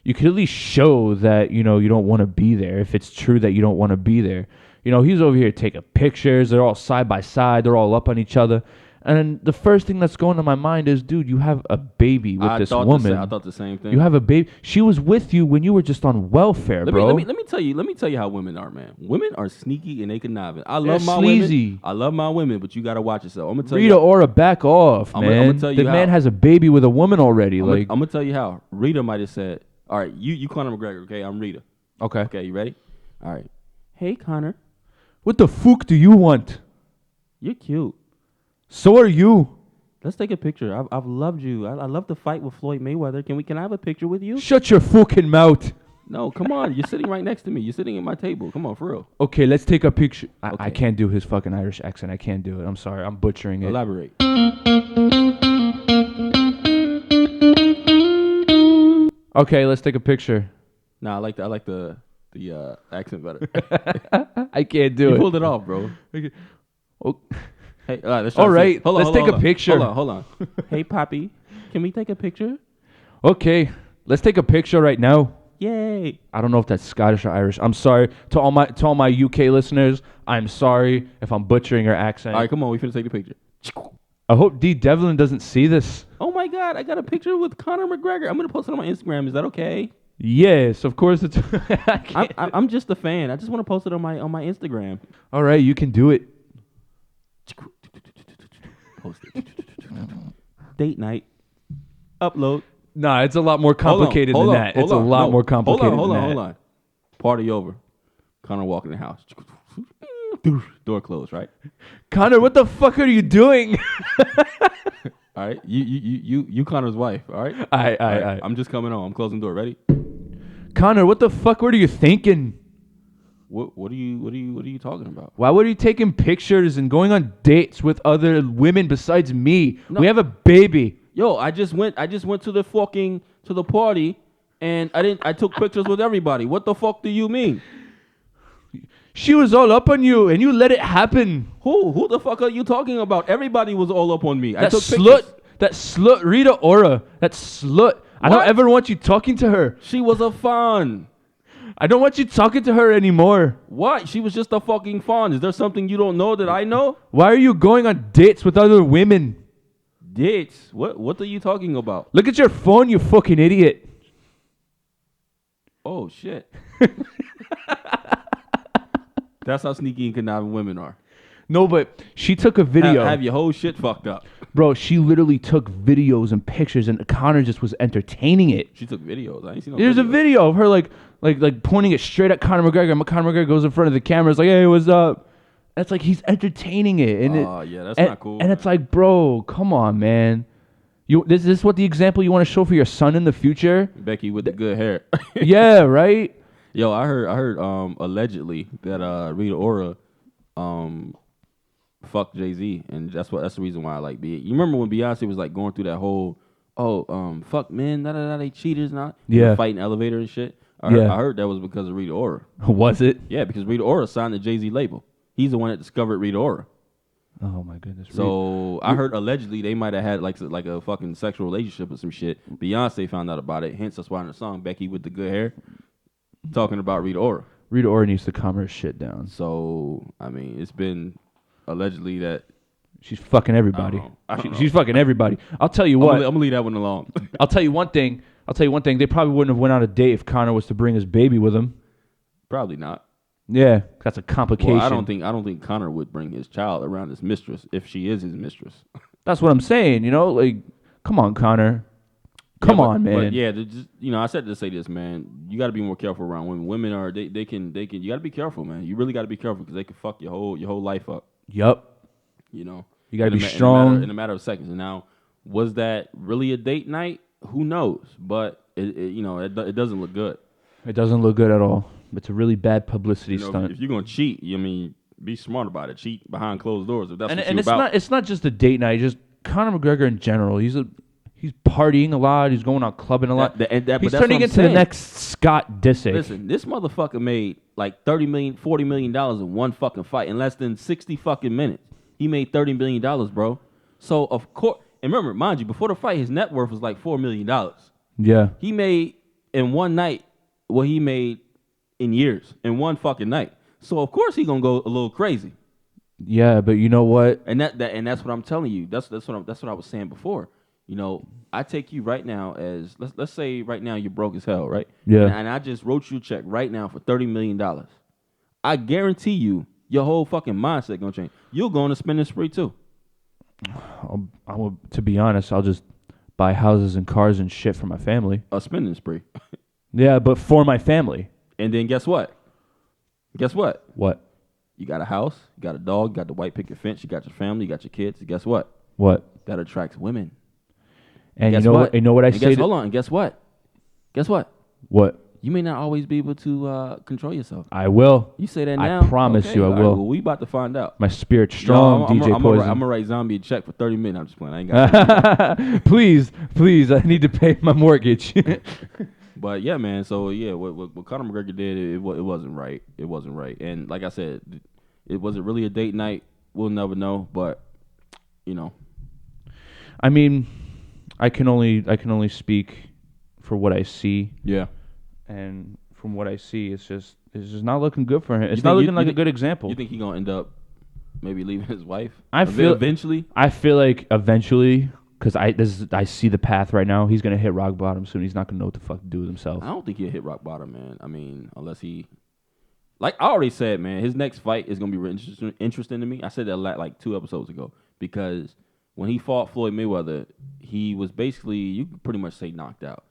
you could at least show that you don't want to be there. If it's true that you don't want to be there, he's over here taking pictures. They're all side by side. They're all up on each other. And the first thing that's going to my mind is, dude, you have a baby with this woman. I thought the same thing. You have a baby. She was with you when you were just on welfare, bro. Let me tell you how women are, man. Women are sneaky and they conniving. I love my sleazy. women. I love my women, but you got to watch yourself. I'm gonna tell Rita Ora, back off, man. I'm gonna tell you the man has a baby with a woman already. I'm gonna tell you how. Rita might have said, "All right, you Conor McGregor, okay? I'm Rita. Okay, you ready? All right. Hey, Conor, what the fuck do you want? You're cute. So are you. Let's take a picture. I've loved you. I love to fight with Floyd Mayweather. Can I have a picture with you? Shut your fucking mouth. No, come on. You're sitting right next to me. You're sitting at my table. Come on, for real. Okay, let's take a picture. Okay. I can't do his fucking Irish accent. I can't do it. I'm sorry. I'm butchering it. Elaborate. Okay, let's take a picture. Nah, I like the accent better. I can't do it. You pulled it off, bro. Okay. Oh. Hey, let's take a picture. Hold on. Hey, Poppy, can we take a picture? Okay, let's take a picture right now. Yay! I don't know if that's Scottish or Irish. I'm sorry to all my UK listeners. I'm sorry if I'm butchering your accent. All right, come on, we finna take a picture. I hope D. Devlin doesn't see this. Oh my God, I got a picture with Conor McGregor. I'm gonna post it on my Instagram. Is that okay? Yes, of course it's. I'm just a fan. I just want to post it on my Instagram. All right, you can do it. Post it. Date night. Upload. Nah, it's a lot more complicated than that. It's a lot more complicated than that. Hold on. Party over. Conor walking in the house. Door closed, right? Conor, what the fuck are you doing? All right, you Conor's wife. All right. All right. I'm just coming on. I'm closing the door. Ready? Conor, what the fuck? What are you thinking? What are you talking about? Why were you taking pictures and going on dates with other women besides me? No. We have a baby. Yo, I just went to the party, and I took pictures with everybody. What the fuck do you mean? She was all up on you, and you let it happen. Who the fuck are you talking about? Everybody was all up on me. That slut, Rita Ora. That slut. I don't ever want you talking to her. She was a fawn. I don't want you talking to her anymore. What? She was just a fucking fawn. Is there something you don't know that I know? Why are you going on dates with other women? Dates? What are you talking about? Look at your phone, you fucking idiot. Oh, shit. That's how sneaky and conniving women are. No, but she took a video. Have your whole shit fucked up. Bro, she literally took videos and pictures, and Connor just was entertaining it. She took videos. I ain't seen no There's videos. a video of her like pointing it straight at Conor McGregor. And Conor McGregor goes in front of the camera. It's like, hey, what's up? That's like he's entertaining it. And Yeah, that's not cool. And it's like, bro, come on, man. This is what the example you want to show for your son in the future? Becky with the good hair. Yeah, right. Yo, I heard allegedly that Rita Ora fucked Jay-Z, and that's the reason why I like B. You remember when Beyonce was like going through that whole fuck men, they cheaters not fighting elevator and shit. I heard that was because of Rita Ora. Was it? Yeah, because Rita Ora signed the Jay-Z label. He's the one that discovered Rita Ora. Oh my goodness. So I heard allegedly they might have had like a fucking sexual relationship or some shit. Beyonce found out about it. Hence that's why in the song Becky with the good hair talking about Rita Ora. Rita Ora needs to calm her shit down. So I mean, it's been allegedly that she's fucking everybody. I don't know. She's fucking everybody. I'll tell you what. I'm gonna leave that one alone. I'll tell you one thing. They probably wouldn't have went on a date if Connor was to bring his baby with him. Probably not. Yeah, that's a complication. Well, I don't think Connor would bring his child around his mistress if she is his mistress. That's what I'm saying. Like, come on, Connor. Come on, man. But yeah, just, I said to say this, man. You got to be more careful around women. Women are they can. You got to be careful, man. You really got to be careful because they can fuck your whole life up. Yup. You got to be strong in a matter of seconds. And now, was that really a date night? Who knows? But it doesn't look good. It doesn't look good at all. It's a really bad publicity stunt. If you're gonna cheat, be smart about it. Cheat behind closed doors. If that's what and you're about. It's not just a date night. Just Conor McGregor in general. He's partying a lot. He's going out clubbing a lot. He's turning into the next Scott Disick. Listen, this motherfucker made like $30 million, $40 million in one fucking fight in less than 60 fucking minutes. He made $30 million, bro. So of course, and remember, mind you, before the fight, his net worth was like $4 million. Yeah. He made in one night what he made in years in one fucking night. So of course he gonna go a little crazy. Yeah, but you know what? And that's what I'm telling you. That's what I was saying before. I take you right now as let's say right now you're broke as hell, right? Yeah. And I just wrote you a check right now for $30 million. I guarantee you, your whole fucking mindset gonna change. You'll go on a spending spree too. To be honest, I'll just buy houses and cars and shit for my family. A spending spree. Yeah, but for my family. And then guess what? What? You got a house, you got a dog, you got the white picket fence, you got your family, you got your kids. And guess what? What? That attracts women. And you know what? You know what I say? Hold on. And guess what? What? You may not always be able to control yourself. I will. You say that now? I promise you I will. Right, well, we about to find out. My spirit's strong, DJ Poison. I'm going to write Zombie a check for $30 million. I'm just playing. I ain't got Please, I need to pay my mortgage. But yeah, man. So yeah, what Conor McGregor did, it wasn't right. It wasn't right. And like I said, it wasn't really a date night. We'll never know. But I mean, I can only speak for what I see. Yeah. And from what I see, it's just not looking good for him. It's not looking like a good example. You think he's gonna end up maybe leaving his wife? Eventually. I feel like eventually. Because I see the path right now. He's going to hit rock bottom soon. He's not going to know what the fuck to do with himself. I don't think he'll hit rock bottom, man. I mean, unless he... Like I already said, man, his next fight is going to be really interesting to me. I said that like 2 episodes ago. Because when he fought Floyd Mayweather, he was basically, you could pretty much say, knocked out.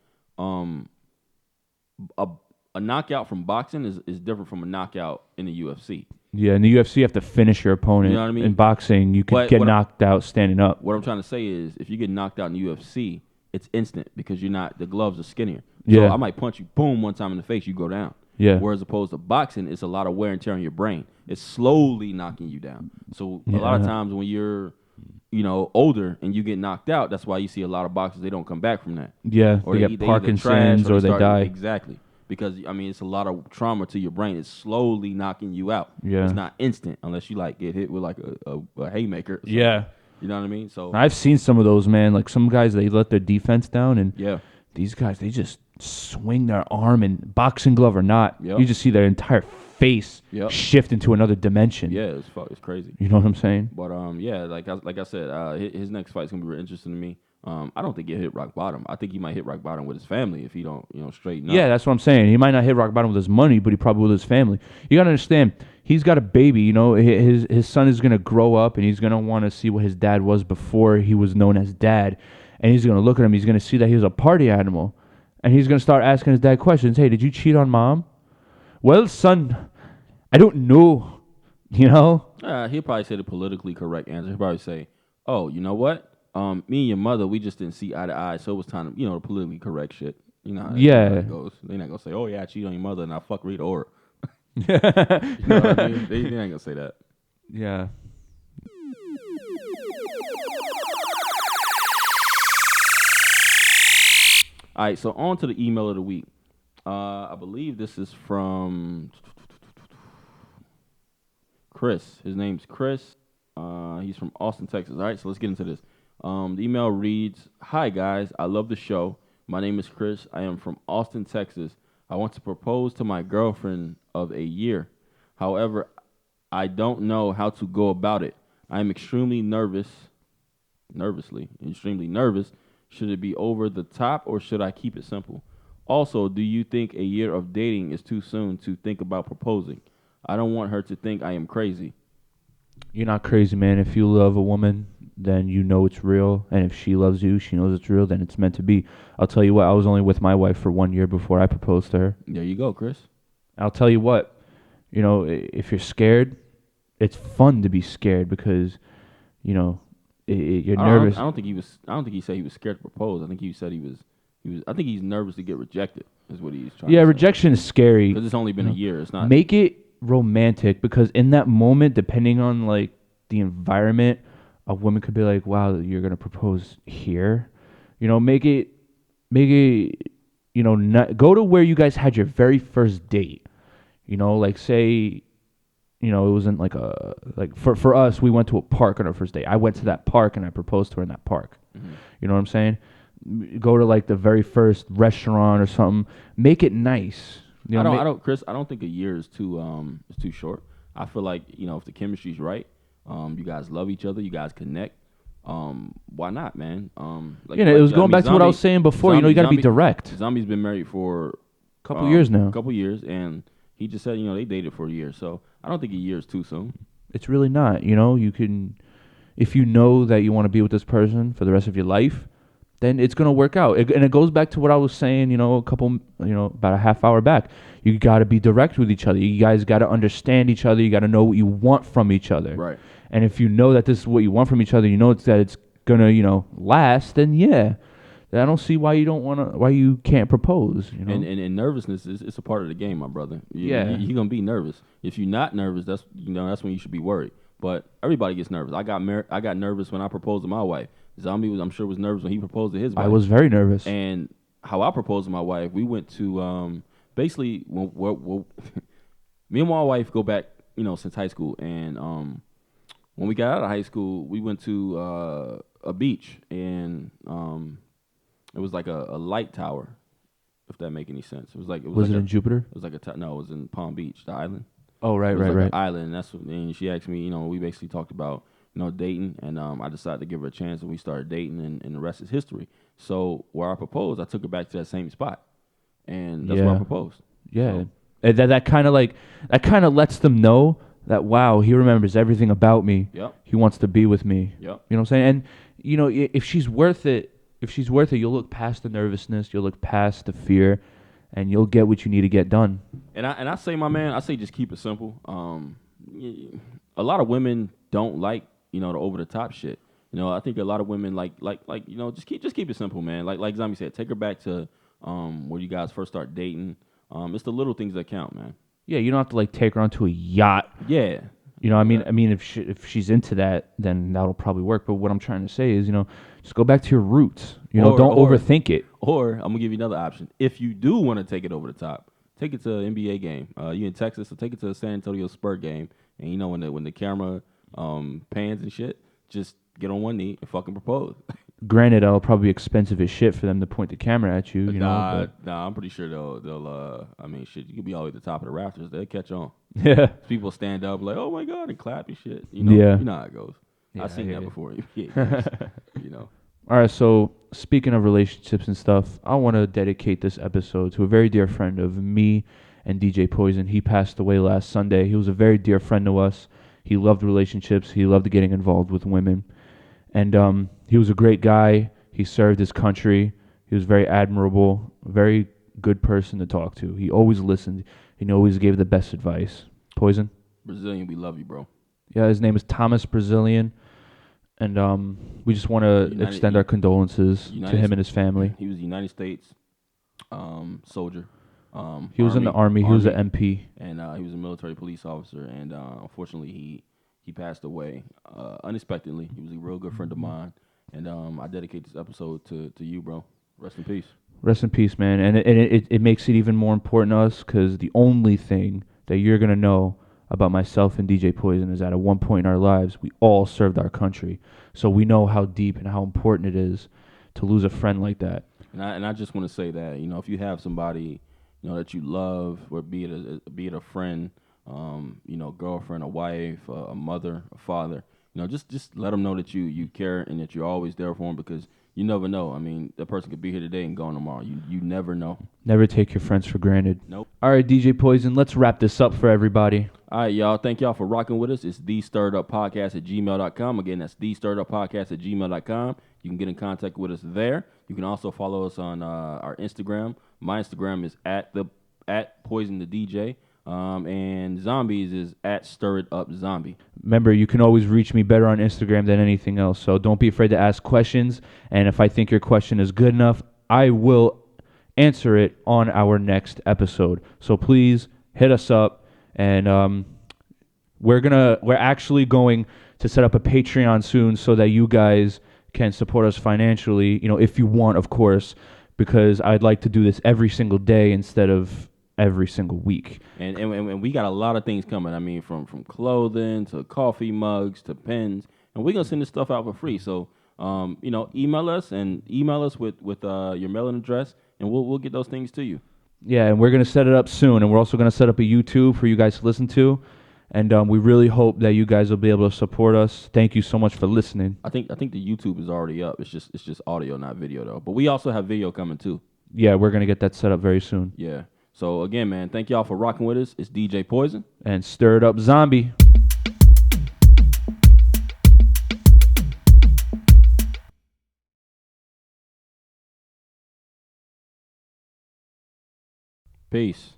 A knockout from boxing is different from a knockout in the UFC. Yeah, in the UFC, you have to finish your opponent. You know what I mean? In boxing, you can get knocked out standing up. What I'm trying to say is, if you get knocked out in the UFC, it's instant because the gloves are skinnier. Yeah. So I might punch you, boom, one time in the face, you go down. Yeah. Whereas opposed to boxing, it's a lot of wear and tear on your brain. It's slowly knocking you down. So a lot of times when you're, older and you get knocked out, that's why you see a lot of boxers, they don't come back from that. Yeah, or they get Parkinson's or they die. Exactly. Because, it's a lot of trauma to your brain. It's slowly knocking you out. Yeah. It's not instant unless you, get hit with, a haymaker. Yeah. You know what I mean? So I've seen some of those, man. Like, some guys, they let their defense down, and these guys, they just swing their arm, and boxing glove or not, you just see their entire face shift into another dimension. Yeah, it's crazy. You know what I'm saying? But, like I said, his next fight's going to be really interesting to me. I don't think he'll hit rock bottom. I think he might hit rock bottom with his family if he don't, straighten up. Yeah, that's what I'm saying. He might not hit rock bottom with his money, but he probably with his family. You gotta understand, he's got a baby. His son is gonna grow up, and he's gonna want to see what his dad was before he was known as dad, and he's gonna look at him. He's gonna see that he was a party animal, and he's gonna start asking his dad questions. Hey, did you cheat on mom? Well, son, I don't know. He'll probably say the politically correct answer. He'll probably say, "Oh, you know what? Me and your mother, we just didn't see eye to eye, so it was time to, the politically correct shit. You know how it goes. They're not gonna say, "Oh yeah, I cheat on your mother and I fuck Rita Ora." You know what I mean? They ain't gonna say that. Yeah. All right, so on to the email of the week. I believe this is from Chris. His name's Chris. He's from Austin, Texas. All right, so let's get into this. The email reads, "Hi, guys. I love the show. My name is Chris. I am from Austin, Texas. I want to propose to my girlfriend of a year. However, I don't know how to go about it. I am extremely nervous. Should it be over the top or should I keep it simple? Also, do you think a year of dating is too soon to think about proposing? I don't want her to think I am crazy." You're not crazy, man. If you love a woman, then you know it's real. And if she loves you, she knows it's real, then it's meant to be. I'll tell you what, I was only with my wife for 1 year before I proposed to her. There you go, Chris. I'll tell you what, if you're scared, it's fun to be scared because, you're nervous. I don't think he said he was scared to propose. I think he said he was. I think he's nervous to get rejected. Is what he's trying. Yeah, to say. rejection is scary. Because it's only been a year. It's not. Make it romantic, because in that moment, depending on like the environment, a woman could be like, "Wow, you're gonna propose here." Make it. Go to where you guys had your very first date. Like say. It wasn't for us, we went to a park on our first date. I went to that park and I proposed to her in that park. Mm-hmm. You know what I'm saying? Go to like the very first restaurant or something. Make it nice. Chris, I don't think a year is too short. I feel like, if the chemistry's right, you guys love each other, you guys connect. Why not, man? It was going back to what I was saying before. You got to be direct. Zombie's been married for a couple years now. And he just said, they dated for a year. So I don't think a year is too soon. It's really not. You can, if you know that you want to be with this person for the rest of your life, then it's going to work out. And it goes back to what I was saying, about a half hour back. You got to be direct with each other. You guys got to understand each other. You got to know what you want from each other. Right. And if you know that this is what you want from each other, that it's going to, last, then yeah. I don't see why you can't propose. And nervousness it's a part of the game, my brother. You're gonna be nervous. If you're not nervous, that's when you should be worried. But everybody gets nervous. I got nervous when I proposed to my wife. Zombie I'm sure was nervous when he proposed to his wife. I was very nervous. And how I proposed to my wife, we went to basically me and my wife go back since high school, and when we got out of high school, we went to a beach, and it was like a light tower, if that make any sense. Was it in Jupiter? It was like no, it was in Palm Beach, the island. Oh, right. An island, and she asked me, we basically talked about, dating, and I decided to give her a chance, and we started dating, and the rest is history. So where I proposed, I took her back to that same spot, and that's where I proposed. Yeah, so. That kind of lets them know that, wow, he remembers everything about me. Yep. He wants to be with me. Yep. You know what I'm saying? And if she's worth it. If she's worth it, you'll look past the nervousness, you'll look past the fear, and you'll get what you need to get done. And I say, my man, just keep it simple. A lot of women don't like, the over the top shit. I think a lot of women like just keep it simple, man. Like Zombie said, take her back to where you guys first start dating. It's the little things that count, man. Yeah, you don't have to take her onto a yacht. Yeah. I mean, if she's into that, then that'll probably work. But what I'm trying to say is, just go back to your roots. Don't overthink it. Or I'm gonna give you another option. If you do want to take it over the top, take it to an NBA game. You in Texas, so take it to a San Antonio Spurs game. And when the camera pans and shit, just get on one knee and fucking propose. Granted, it'll probably be expensive as shit for them to point the camera at you. Nah, I'm pretty sure they'll. Shit, you could be all the way at the top of the rafters. They'll catch on. Yeah. People stand up like, oh my god, and clap and shit. Yeah. You know how it goes. Yeah, I've seen that before. All All right, so speaking of relationships and stuff, I want to dedicate this episode to a very dear friend of me and DJ Poison. He passed away last Sunday. He was a very dear friend to us. He loved relationships. He loved getting involved with women. And he was a great guy. He served his country. He was very admirable, very good person to talk to. He always listened. He always gave the best advice. Poison? Brazilian, we love you, bro. Yeah, his name is Thomas Brazilian. And we just want to extend our condolences to him and his family. He was a United States soldier. He was in the Army. He was an MP. And he was a military police officer. And unfortunately, he passed away unexpectedly. He was a real good friend of mine. And I dedicate this episode to you, bro. Rest in peace. Rest in peace, man. And it makes it even more important to us because the only thing that you're going to know about myself and DJ Poison is that at one point in our lives, we all served our country. So we know how deep and how important it is to lose a friend like that. And I just want to say that, if you have somebody, that you love, or be it a friend, girlfriend, a wife, a mother, a father, just let them know that you care and that you're always there for them, because you never know. I mean, that person could be here today and gone tomorrow. You never know. Never take your friends for granted. Nope. All right, DJ Poison, let's wrap this up for everybody. All right, y'all. Thank y'all for rocking with us. It's thestirreduppodcast@gmail.com. Again, that's thestirreduppodcast@gmail.com. You can get in contact with us there. You can also follow us on our Instagram. My Instagram is at Poison the DJ. And Zombies is at Stir It Up Zombie. Remember, you can always reach me better on Instagram than anything else. So don't be afraid to ask questions. And if I think your question is good enough, I will answer it on our next episode. So please hit us up. And we're actually going to set up a Patreon soon so that you guys can support us financially. If you want, of course, because I'd like to do this every single day instead of every single week. And we got a lot of things coming. I mean, from clothing to coffee mugs to pens, and we're gonna send this stuff out for free. So email us with your mailing address, and we'll get those things to you. Yeah, and we're gonna set it up soon, and we're also gonna set up a YouTube for you guys to listen to. And we really hope that you guys will be able to support us. Thank you so much for listening. I think the YouTube is already up. It's just audio, not video though. But we also have video coming too. Yeah, we're gonna get that set up very soon. Yeah. So, again, man, thank y'all for rocking with us. It's DJ Poison. And Stir It Up Zombie. Peace.